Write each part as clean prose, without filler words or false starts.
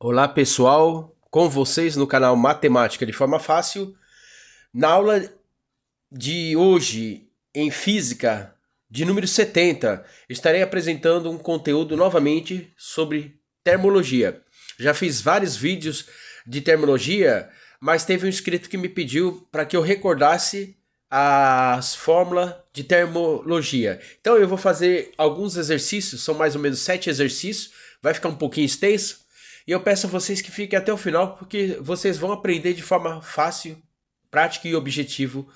Olá pessoal, com vocês no canal Matemática de Forma Fácil. Na aula de hoje, em Física, de número 70, estarei apresentando um conteúdo novamente sobre termologia. Já fiz vários vídeos de termologia, mas teve um inscrito que me pediu para que eu recordasse as fórmulas de termologia. Então eu vou fazer alguns exercícios, são mais ou menos 7 exercícios, vai ficar um pouquinho extenso. E eu peço a vocês que fiquem até o final, porque vocês vão aprender de forma fácil, prática e objetivo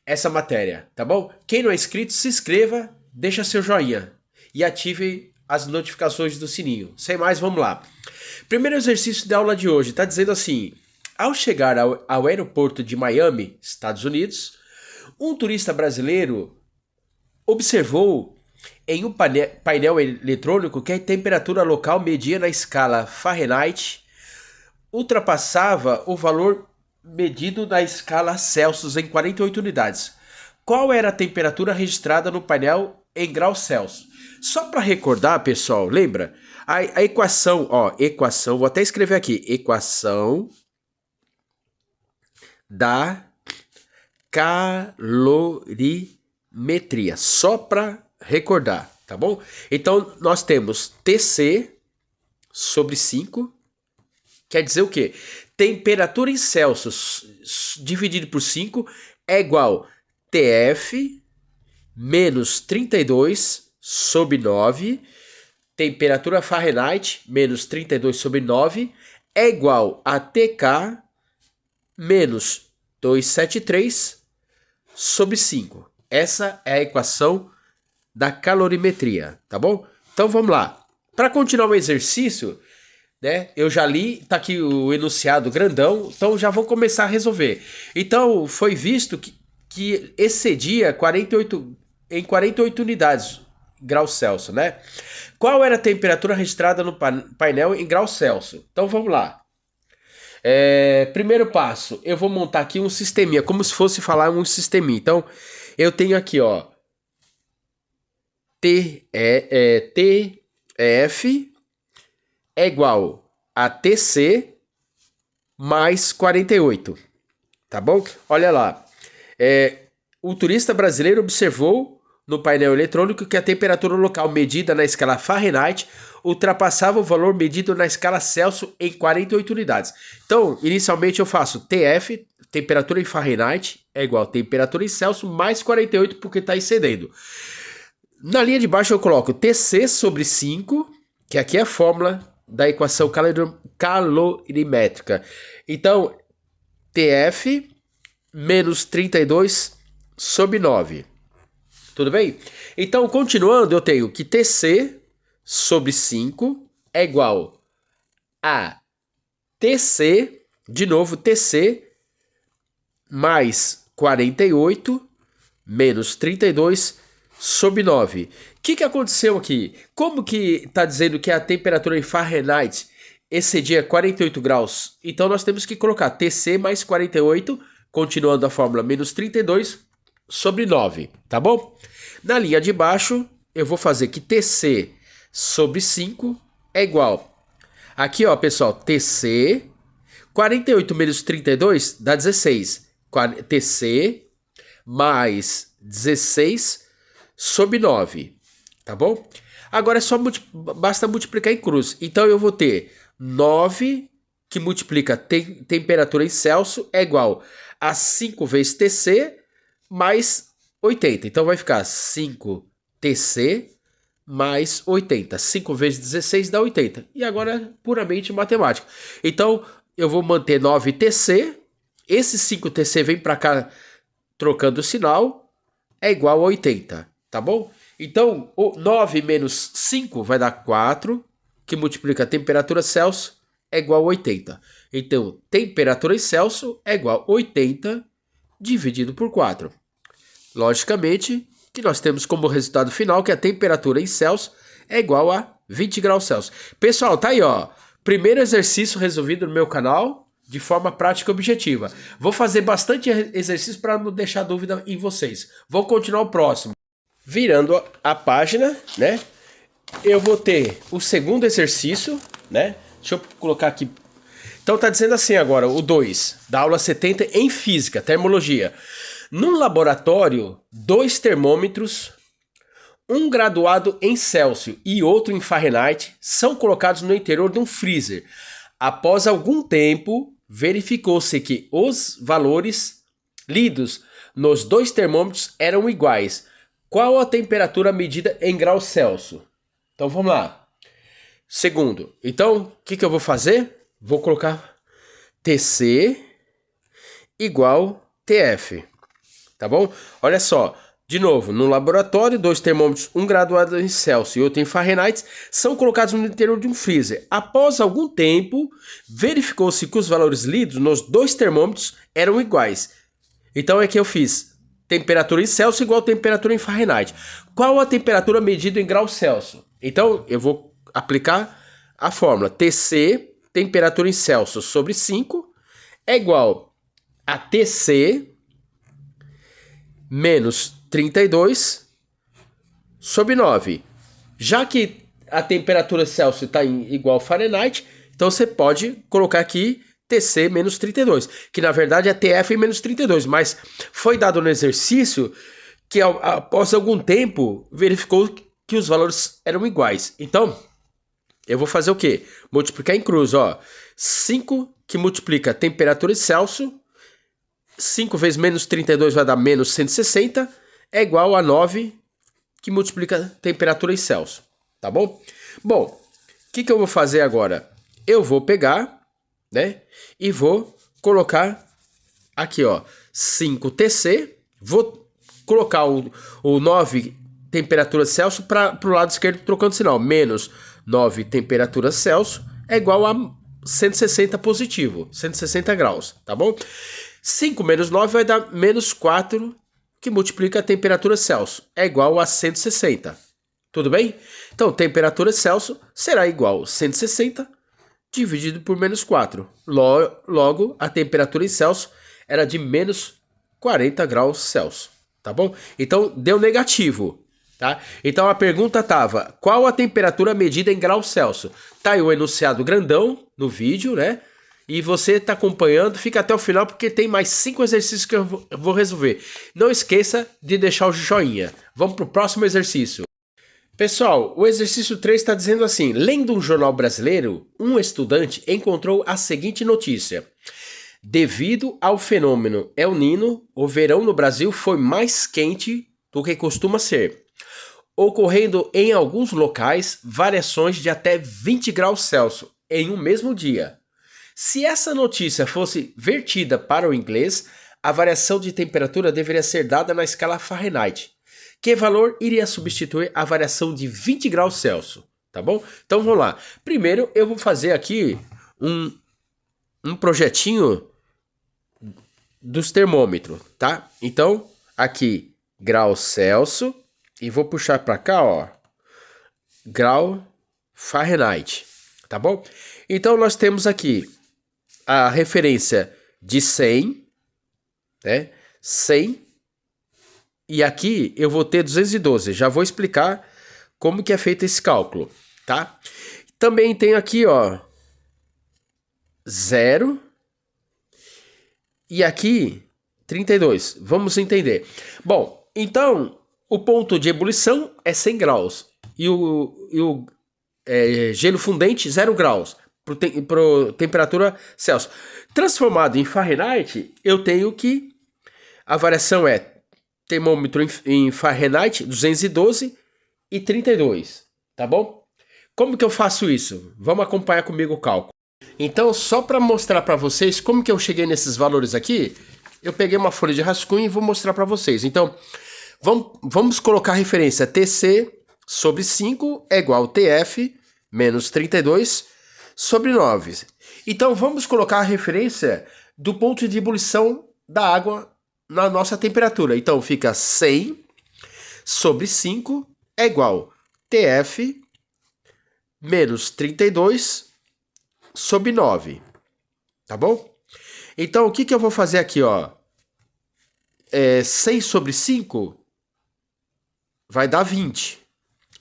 essa matéria, tá bom? Quem não é inscrito, se inscreva, deixa seu joinha e ative as notificações do sininho. Sem mais, vamos lá. Primeiro exercício da aula de hoje está dizendo assim: ao chegar ao aeroporto de Miami, Estados Unidos, um turista brasileiro observou em um painel eletrônico que a temperatura local media na escala Fahrenheit ultrapassava o valor medido na escala Celsius em 48 unidades. Qual era a temperatura registrada no painel em graus Celsius? Só para recordar, pessoal, lembra? A equação, vou até escrever aqui, equação da calorimetria, só para recordar, tá bom? Então, nós temos TC sobre 5, quer dizer o quê? Temperatura em Celsius dividido por 5 é igual a TF menos 32 sobre 9, temperatura Fahrenheit menos 32 sobre 9 é igual a TK menos 273 sobre 5. Essa é a equação da calorimetria, tá bom? Então vamos lá. Para continuar o exercício, né, eu já li, tá aqui o enunciado grandão, então já vou começar a resolver. Então foi visto que excedia 48 unidades graus Celsius, né? Qual era a temperatura registrada no painel em graus Celsius? Então vamos lá. Primeiro passo, eu vou montar aqui um sisteminha, como se fosse falar um sisteminha. Então, eu tenho aqui, ó, TF é igual a TC mais 48, tá bom? Olha lá, o turista brasileiro observou no painel eletrônico que a temperatura local medida na escala Fahrenheit ultrapassava o valor medido na escala Celsius em 48 unidades. Então, inicialmente eu faço TF, temperatura em Fahrenheit, é igual a temperatura em Celsius mais 48 porque está excedendo. Na linha de baixo eu coloco TC sobre 5, que aqui é a fórmula da equação calorimétrica. Então, TF menos 32 sobre 9. Tudo bem? Então, continuando, eu tenho que TC sobre 5 é igual a TC, de novo, TC mais 48 menos 32 sobre 9. O que aconteceu aqui? Como que está dizendo que a temperatura em Fahrenheit excedia 48 graus? Então nós temos que colocar TC mais 48, continuando a fórmula, menos 32 sobre 9, tá bom? Na linha de baixo, eu vou fazer que TC sobre 5 é igual. Aqui, ó, pessoal, TC, 48 menos 32 dá 16. TC mais 16 sobre 9, tá bom? Agora é só basta multiplicar em cruz. Então eu vou ter 9 que multiplica temperatura em Celsius é igual a 5 vezes TC mais 80. Então vai ficar 5TC mais 80. 5 vezes 16 dá 80. E agora é puramente matemática. Então eu vou manter 9TC. Esse 5TC vem para cá trocando o sinal. É igual a 80. Tá bom? Então 9 menos 5 vai dar 4. Que multiplica a temperatura Celsius é igual a 80. Então temperatura em Celsius é igual a 80 dividido por 4. Logicamente, que nós temos como resultado final que a temperatura em Celsius é igual a 20 graus Celsius. Pessoal, tá aí, ó. Primeiro exercício resolvido no meu canal de forma prática e objetiva. Vou fazer bastante exercício para não deixar dúvida em vocês. Vou continuar o próximo. Virando a página, né? Eu vou ter o segundo exercício, né? Deixa eu colocar aqui. Então tá dizendo assim agora, o 2, da aula 70 em física, termologia. Num laboratório, 2 termômetros, um graduado em Celsius e outro em Fahrenheit, são colocados no interior de um freezer. Após algum tempo, verificou-se que os valores lidos nos 2 termômetros eram iguais. Qual a temperatura medida em graus Celsius? Então vamos lá. Segundo, então o que eu vou fazer? Vou colocar TC igual TF, tá bom? Olha só, de novo, no laboratório, 2 termômetros, um graduado em Celsius e outro em Fahrenheit, são colocados no interior de um freezer. Após algum tempo, verificou-se que os valores lidos nos 2 termômetros eram iguais. Então é que eu fiz temperatura em Celsius igual temperatura em Fahrenheit. Qual a temperatura medida em graus Celsius? Então eu vou aplicar a fórmula TC, temperatura em Celsius, sobre 5, é igual a TC menos 32 sobre 9. Já que a temperatura Celsius está igual a Fahrenheit, então você pode colocar aqui TC menos 32, que na verdade é TF menos 32, mas foi dado no exercício que após algum tempo verificou que os valores eram iguais. Então, eu vou fazer o quê? Multiplicar em cruz, ó. 5 que multiplica temperatura em Celsius, 5 vezes menos 32 vai dar menos 160, é igual a 9 que multiplica temperatura em Celsius, tá bom? Bom, o que eu vou fazer agora? Eu vou pegar, né, e vou colocar aqui, ó, 5TC, vou colocar o 9 temperatura Celsius para o lado esquerdo trocando sinal, menos 9 temperatura Celsius é igual a 160 positivo, 160 graus, tá bom? 5 menos 9 vai dar menos 4, que multiplica a temperatura Celsius, é igual a 160. Tudo bem? Então, temperatura Celsius será igual a 160 dividido por menos 4. Logo, a temperatura em Celsius era de menos 40 graus Celsius, tá bom? Então, deu negativo, tá? Então, a pergunta estava, qual a temperatura medida em graus Celsius? Tá aí o enunciado grandão no vídeo, né? E você está acompanhando, fica até o final porque tem mais 5 exercícios que eu vou resolver. Não esqueça de deixar o joinha. Vamos para o próximo exercício. Pessoal, o exercício 3 está dizendo assim, lendo um jornal brasileiro, um estudante encontrou a seguinte notícia. Devido ao fenômeno El Niño, o verão no Brasil foi mais quente do que costuma ser, ocorrendo em alguns locais variações de até 20 graus Celsius em um mesmo dia. Se essa notícia fosse vertida para o inglês, a variação de temperatura deveria ser dada na escala Fahrenheit. Que valor iria substituir a variação de 20 graus Celsius? Tá bom? Então vamos lá. Primeiro eu vou fazer aqui um projetinho dos termômetros, tá? Então aqui graus Celsius e vou puxar para cá, ó, grau Fahrenheit, tá bom? Então nós temos aqui a referência de 100, né? 100. E aqui eu vou ter 212. Já vou explicar como que é feito esse cálculo, tá? Também tem aqui, ó, 0. E aqui, 32. Vamos entender. Bom, então, o ponto de ebulição é 100 graus. E o gelo fundente, 0 graus. Para temperatura Celsius. Transformado em Fahrenheit, eu tenho que a variação é termômetro em Fahrenheit 212 e 32, tá bom? Como que eu faço isso? Vamos acompanhar comigo o cálculo. Então, só para mostrar para vocês como que eu cheguei nesses valores aqui, eu peguei uma folha de rascunho e vou mostrar para vocês. Então, vamos colocar a referência TC sobre 5 é igual a TF menos 32 sobre 9. Então, vamos colocar a referência do ponto de ebulição da água na nossa temperatura. Então, fica 100 sobre 5 é igual a TF menos 32 sobre 9. Tá bom? Então, o que eu vou fazer aqui, ó? 6 sobre 5 vai dar 20.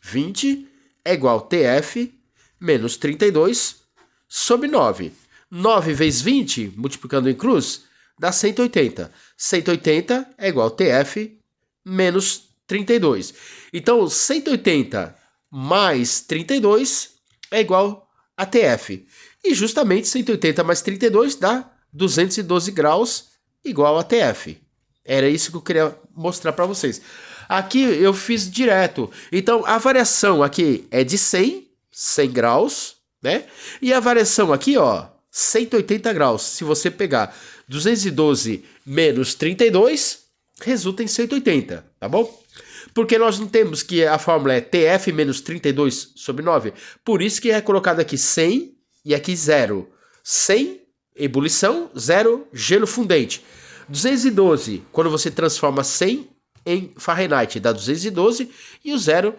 20 é igual a TF menos 32 sobre 9. 9 vezes 20, multiplicando em cruz, dá 180. 180 é igual a TF menos 32. Então, 180 mais 32 é igual a TF. E justamente 180 mais 32 dá 212 graus igual a TF. Era isso que eu queria mostrar para vocês. Aqui eu fiz direto. Então, a variação aqui é de 100 graus, né? E a variação aqui, ó, 180 graus. Se você pegar 212 menos 32, resulta em 180, tá bom? Porque nós não temos que a fórmula é TF menos 32 sobre 9. Por isso que é colocado aqui 100 e aqui 0. 100, ebulição, 0, gelo fundente. 212, quando você transforma 100 em Fahrenheit, dá 212 e o 0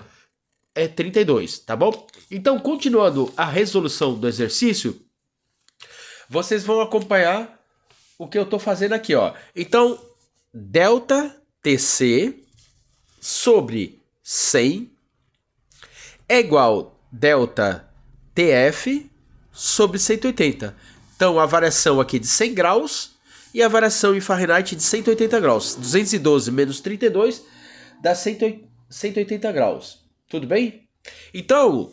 é 32, tá bom? Então, continuando a resolução do exercício, vocês vão acompanhar o que eu estou fazendo aqui, ó. Então, delta TC sobre 100 é igual delta TF sobre 180. Então, a variação aqui de 100 graus e a variação em Fahrenheit de 180 graus. 212 menos 32 dá 180 graus. Tudo bem? Então,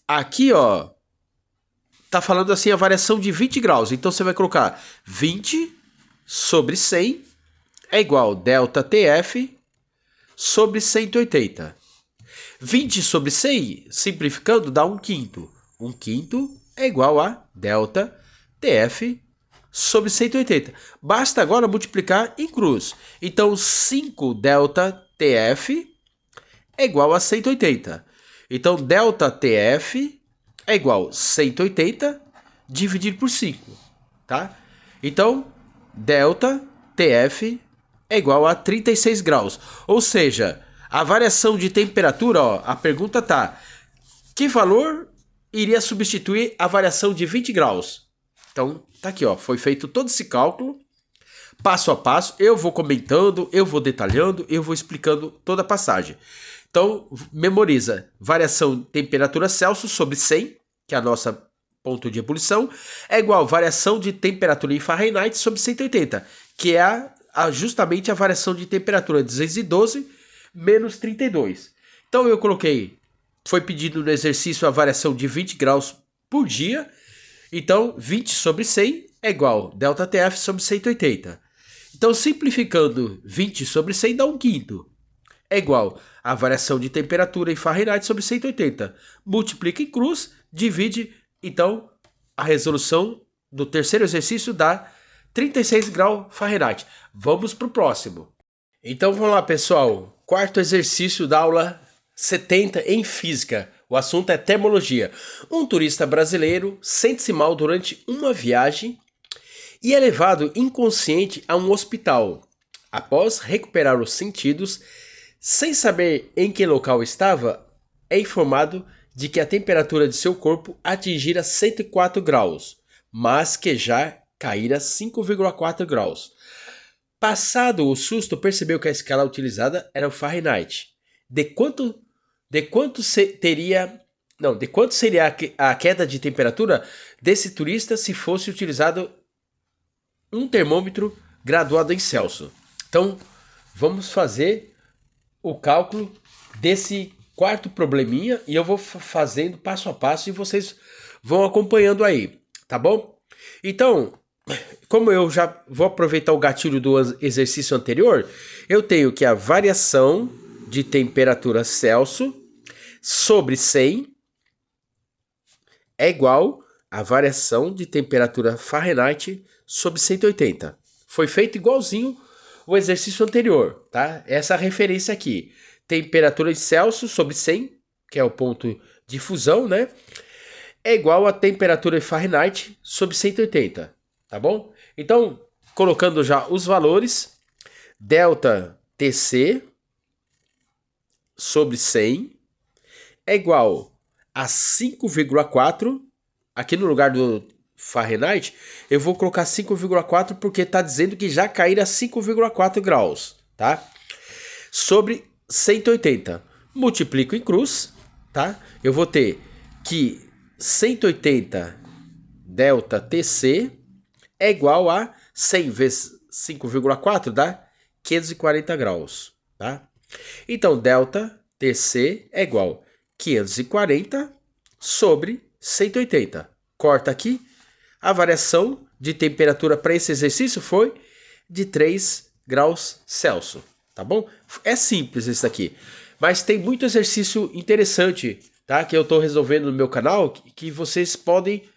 aqui, ó, tá falando assim a variação de 20 graus. Então, você vai colocar 20 sobre 100 é igual delta TF sobre 180. 20 sobre 100, simplificando, dá 1/5. 1/5 é igual a delta TF sobre 180. Basta agora multiplicar em cruz. Então, 5 delta TF é igual a 180. Então, delta TF é igual a 180 dividido por 5. Tá? Então, delta TF é igual a 36 graus. Ou seja, a variação de temperatura, ó, a pergunta tá: que valor iria substituir a variação de 20 graus? Então, tá aqui, ó, foi feito todo esse cálculo, passo a passo, eu vou comentando, eu vou detalhando, eu vou explicando toda a passagem. Então, memoriza, variação de temperatura Celsius sobre 100, que é a nossa ponto de ebulição, é igual a variação de temperatura em Fahrenheit sobre 180, que é justamente a variação de temperatura 212 menos 32. Então eu coloquei, foi pedido no exercício a variação de 20 graus por dia, então 20 sobre 100 é igual a delta TF sobre 180. Então simplificando 20 sobre 100 dá 1/5. É igual a variação de temperatura em Fahrenheit sobre 180. Multiplica em cruz, divide, então a resolução do terceiro exercício dá 36 graus Fahrenheit. Vamos para o próximo. Então vamos lá, pessoal. Quarto exercício da aula 70 em física. O assunto é termologia. Um turista brasileiro sente-se mal durante uma viagem e é levado inconsciente a um hospital. Após recuperar os sentidos, sem saber em que local estava, é informado de que a temperatura de seu corpo atingira 104 graus, mas que já caíra 5,4 graus. Passado o susto, percebeu que a escala utilizada era o Fahrenheit. De quanto seria a queda de temperatura desse turista se fosse utilizado um termômetro graduado em Celsius? Então, vamos fazer o cálculo desse quarto probleminha e eu vou fazendo passo a passo e vocês vão acompanhando aí, tá bom? Então, como eu já vou aproveitar o gatilho do exercício anterior, eu tenho que a variação de temperatura Celsius sobre 100 é igual à variação de temperatura Fahrenheit sobre 180. Foi feito igualzinho o exercício anterior, tá? Essa referência aqui, temperatura em Celsius sobre 100, que é o ponto de fusão, né? É igual a temperatura em Fahrenheit sobre 180, tá bom? Então, colocando já os valores, delta TC sobre 100 é igual a 5,4, aqui no lugar do Fahrenheit, eu vou colocar 5,4 porque está dizendo que já caíra 5,4 graus, tá? Sobre 180. Multiplico em cruz, tá? Eu vou ter que 180 delta TC é igual a 100 vezes 5,4 dá 540 graus, tá? Então, delta TC é igual a 540 sobre 180. Corta aqui. A variação de temperatura para esse exercício foi de 3 graus Celsius, tá bom? É simples esse daqui, mas tem muito exercício interessante, tá? Que eu estou resolvendo no meu canal, que vocês podem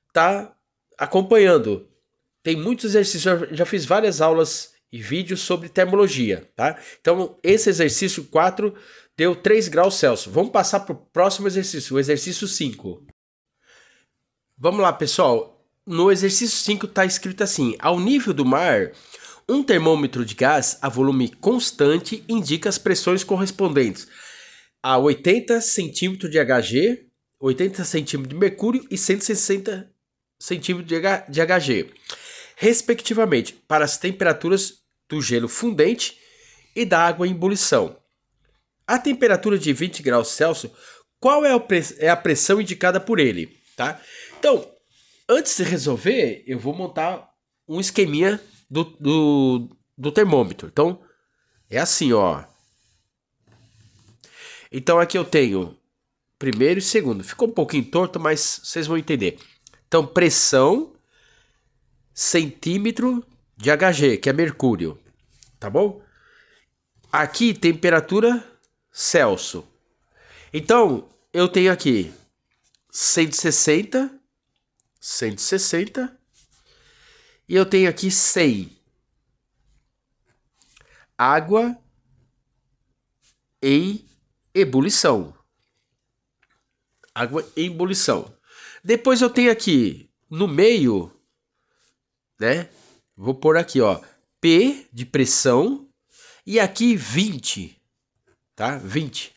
estar acompanhando. Tem muitos exercícios, eu já fiz várias aulas e vídeos sobre termologia, tá? Então, esse exercício 4 deu 3 graus Celsius. Vamos passar para o próximo exercício, o exercício 5. Vamos lá, pessoal. No exercício 5 está escrito assim: ao nível do mar, um termômetro de gás a volume constante indica as pressões correspondentes a 80 centímetros de Hg, 80 centímetros de mercúrio e 160 centímetros de Hg, respectivamente, para as temperaturas do gelo fundente e da água em ebulição. A temperatura de 20 graus Celsius, qual é a pressão indicada por ele? Tá? Então, antes de resolver, eu vou montar um esqueminha do termômetro. Então, é assim, ó. Então, aqui eu tenho primeiro e segundo. Ficou um pouquinho torto, mas vocês vão entender. Então, pressão, centímetro de Hg, que é mercúrio. Tá bom? Aqui, temperatura Celsius. Então, eu tenho aqui 160 e eu tenho aqui 100. Água em ebulição. Água em ebulição. Depois eu tenho aqui no meio, né? Vou pôr aqui, ó, P de pressão e aqui 20, tá? 20.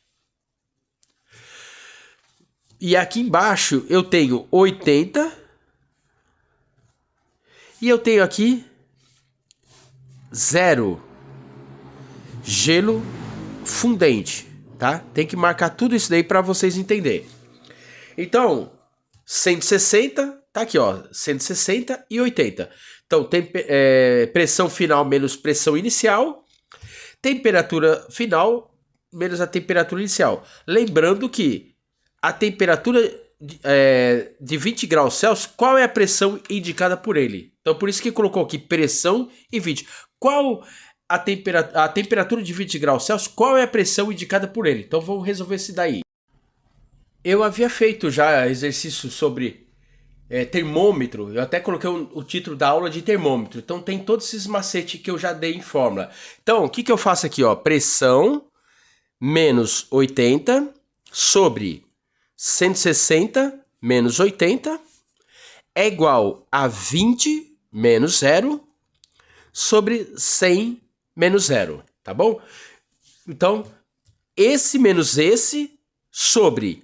E aqui embaixo eu tenho 80 e eu tenho aqui 0. Gelo fundente, tá? Tem que marcar tudo isso daí para vocês entenderem. Então, 160, tá aqui, ó, 160 e 80. Então, tem pressão final menos pressão inicial, temperatura final menos a temperatura inicial. Lembrando que a temperatura de 20 graus Celsius, qual é a pressão indicada por ele? Então, por isso que colocou aqui pressão e 20. Qual a temperatura de 20 graus Celsius, qual é a pressão indicada por ele? Então, vamos resolver isso daí. Eu havia feito já exercício sobre termômetro, eu até coloquei o título da aula de termômetro. Então, tem todos esses macetes que eu já dei em fórmula. Então, o que eu faço aqui? Ó? Pressão menos 80 sobre 160 menos 80 é igual a 20 menos 0 sobre 100 menos 0, tá bom? Então, esse menos esse sobre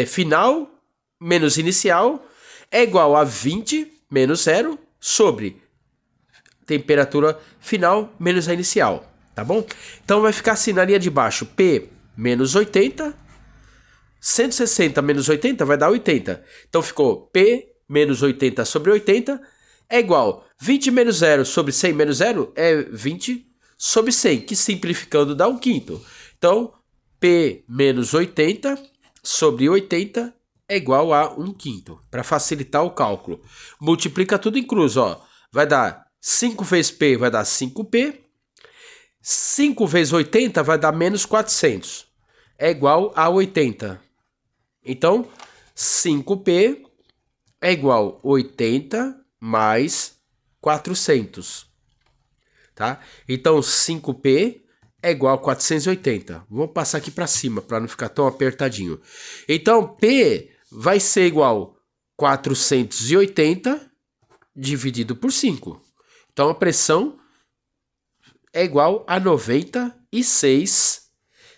final menos inicial é igual a 20 menos 0 sobre temperatura final menos a inicial, tá bom? Então, vai ficar assim na linha de baixo, P menos 80, 160 menos 80 vai dar 80. Então, ficou P menos 80 sobre 80 é igual 20 menos 0 sobre 100 menos 0 é 20 sobre 100, que simplificando dá 1/5. Então, P menos 80 sobre 80 é igual a 1/5, para facilitar o cálculo. Multiplica tudo em cruz, ó. Vai dar 5 vezes P vai dar 5P. 5 vezes 80 vai dar menos 400. É igual a 80. Então, 5P é igual a 80 mais 400. Tá? Então, 5P é igual a 480. Vou passar aqui para cima, para não ficar tão apertadinho. Então, P vai ser igual a 480 dividido por 5. Então, a pressão é igual a 96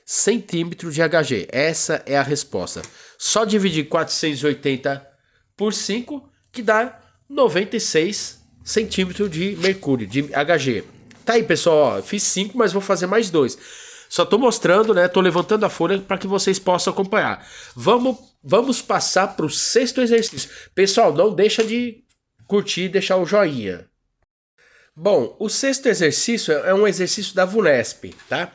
centímetros de Hg. Essa é a resposta. Só dividir 480 por 5, que dá 96 centímetros de mercúrio, de Hg. Tá aí, pessoal, ó, fiz 5, mas vou fazer mais 2. Só tô mostrando, né? Tô levantando a folha para que vocês possam acompanhar. Vamos vamos passar para o sexto exercício. Pessoal, não deixa de curtir e deixar o joinha. Bom, o sexto exercício é um exercício da VUNESP, tá?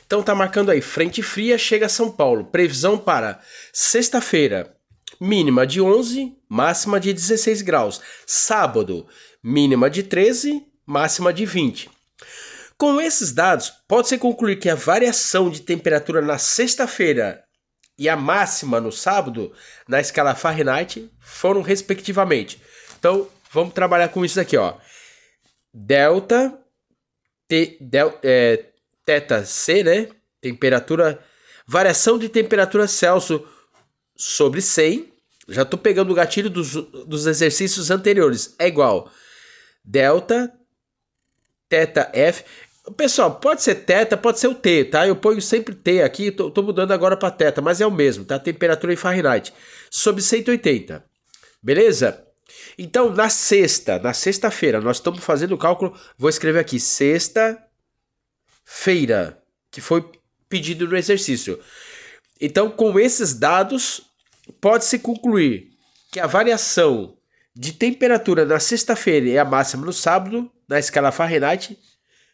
Então tá marcando aí, frente fria chega a São Paulo. Previsão para sexta-feira, mínima de 11, máxima de 16 graus. Sábado, mínima de 13, máxima de 20. Com esses dados, pode-se concluir que a variação de temperatura na sexta-feira e a máxima no sábado, na escala Fahrenheit, foram respectivamente. Então, vamos trabalhar com isso aqui, ó. Teta C, né? Temperatura, variação de temperatura Celsius sobre 100. Já estou pegando o gatilho dos exercícios anteriores. É igual delta, teta F. Pessoal, pode ser teta, pode ser o T, tá? Eu ponho sempre T aqui, tô mudando agora para teta, mas é o mesmo, tá? Temperatura em Fahrenheit, sobre 180. Beleza? Então, na sexta-feira, nós estamos fazendo o cálculo, vou escrever aqui, sexta-feira, que foi pedido no exercício. Então, com esses dados, pode-se concluir que a variação de temperatura na sexta-feira e a máxima no sábado, na escala Fahrenheit,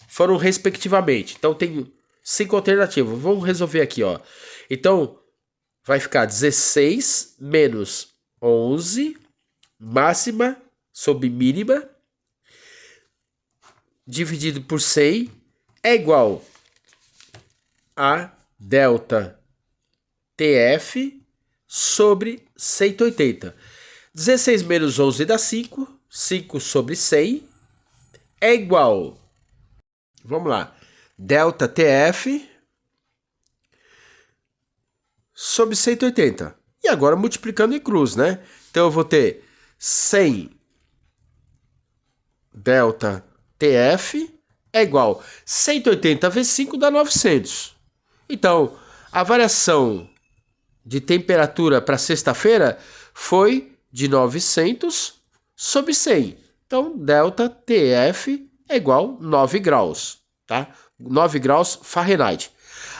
foram respectivamente. Então, tem 5 alternativas. Vamos resolver aqui, ó. Então, vai ficar 16 menos 11, máxima sobre mínima, dividido por 100, é igual a delta TF sobre 180. 16 menos 11 dá 5. 5 sobre 100 é igual, vamos lá, delta TF sobre 180. E agora multiplicando em cruz, né? Então eu vou ter 100 delta TF é igual 180 vezes 5 dá 900. Então, a variação de temperatura para sexta-feira foi de 900 sobre 100. Então, delta TF é igual 9 graus, tá? 9 graus Fahrenheit.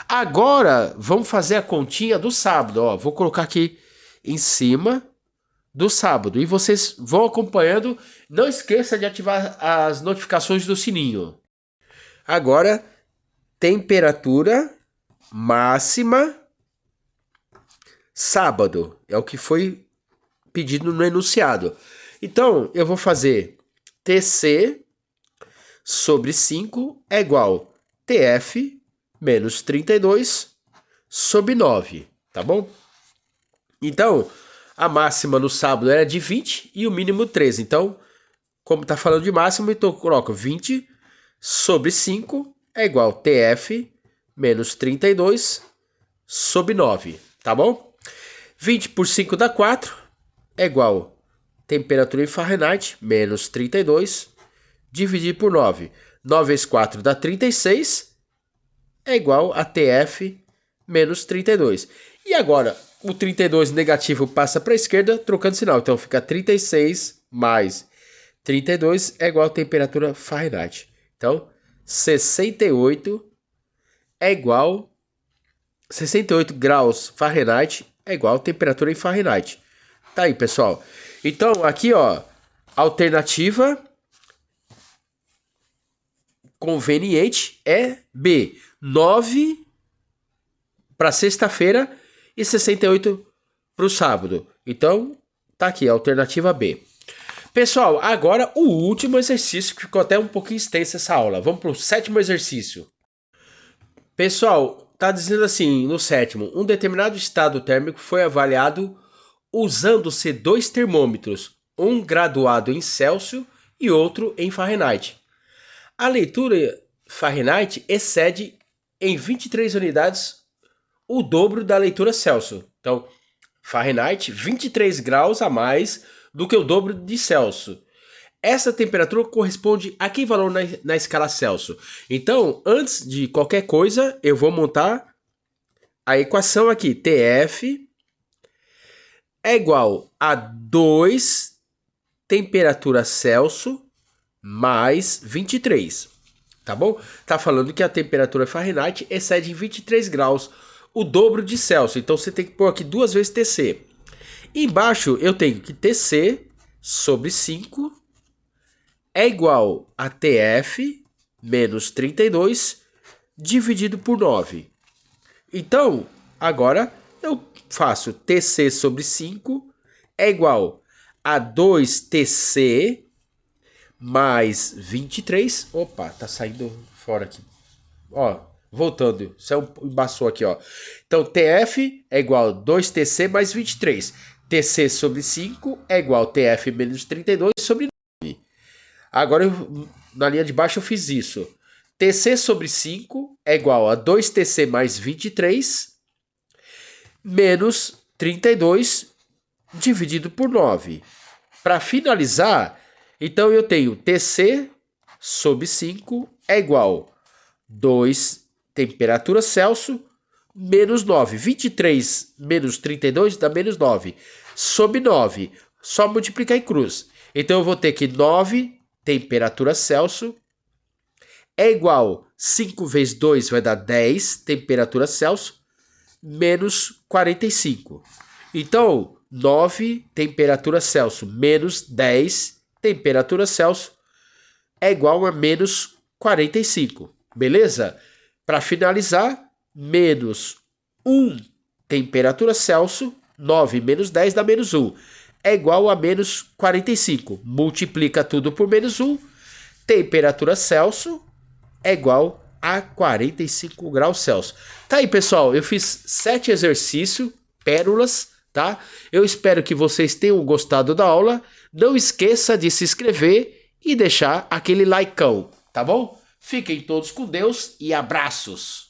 Agora, vamos fazer a continha do sábado, ó. Vou colocar aqui em cima do sábado. E vocês vão acompanhando. Não esqueça de ativar as notificações do sininho. Agora, temperatura máxima sábado. É o que foi pedido no enunciado. Então, eu vou fazer TC sobre 5 é igual TF menos 32 sobre 9, tá bom? Então, a máxima no sábado era de 20 e o mínimo 13. Então, como está falando de máximo, então eu coloco 20 sobre 5 é igual TF menos 32 sobre 9, tá bom? 20 por 5 dá 4, é igual temperatura em Fahrenheit menos 32, dividido por 9. 9 vezes 4 dá 36, é igual a TF menos 32. E agora, o 32 negativo passa para a esquerda, trocando sinal. Então, fica 36 mais 32 é igual a temperatura Fahrenheit. Então, 68 é igual... 68 graus Fahrenheit é igual a temperatura em Fahrenheit. Tá aí, pessoal. Então, aqui, ó, alternativa conveniente é B. 9 para sexta-feira e 68 para o sábado. Então, tá aqui, a alternativa B. Pessoal, agora o último exercício, que ficou até um pouquinho extensa essa aula. Vamos para o sétimo exercício. Pessoal, tá dizendo assim, no sétimo, um determinado estado térmico foi avaliado usando-se 2 termômetros, um graduado em Celsius e outro em Fahrenheit. A leitura Fahrenheit excede em 23 unidades o dobro da leitura Celsius. Então, Fahrenheit, 23 graus a mais do que o dobro de Celsius. Essa temperatura corresponde a que valor na escala Celsius? Então, antes de qualquer coisa, eu vou montar a equação aqui. TF é igual a 2 temperatura Celsius mais 23. Tá bom? Tá falando que a temperatura Fahrenheit excede em 23 graus, o dobro de Celsius. Então, você tem que pôr aqui 2 vezes TC. Embaixo eu tenho que TC sobre 5 é igual a TF menos 32 dividido por 9. Então, agora eu faço TC sobre 5 é igual a 2TC mais 23. Opa, tá saindo fora aqui. Ó, voltando. Embaçou aqui, ó. Então, TF é igual a 2TC mais 23. TC sobre 5 é igual a TF menos 32 sobre 9. Agora, na linha de baixo, eu fiz isso. TC sobre 5 é igual a 2TC mais 23 menos 32 dividido por 9. Para finalizar, então eu tenho TC sobre 5 é igual a 2 temperatura Celsius menos 9. 23 menos 32 dá menos 9. Sobre 9, só multiplicar em cruz. Então eu vou ter que 9 temperatura Celsius é igual a 5 vezes 2 vai dar 10 temperatura Celsius menos 45. Então, 9 temperatura Celsius menos 10 temperatura Celsius é igual a menos 45. Beleza? Para finalizar, menos 1 temperatura Celsius, 9 menos 10 dá menos 1. É igual a menos 45. Multiplica tudo por menos 1. Temperatura Celsius é igual a 45 graus Celsius. Tá aí, pessoal. Eu fiz 7 exercícios, pérolas, tá? Eu espero que vocês tenham gostado da aula. Não esqueça de se inscrever e deixar aquele likeão, tá bom? Fiquem todos com Deus e abraços!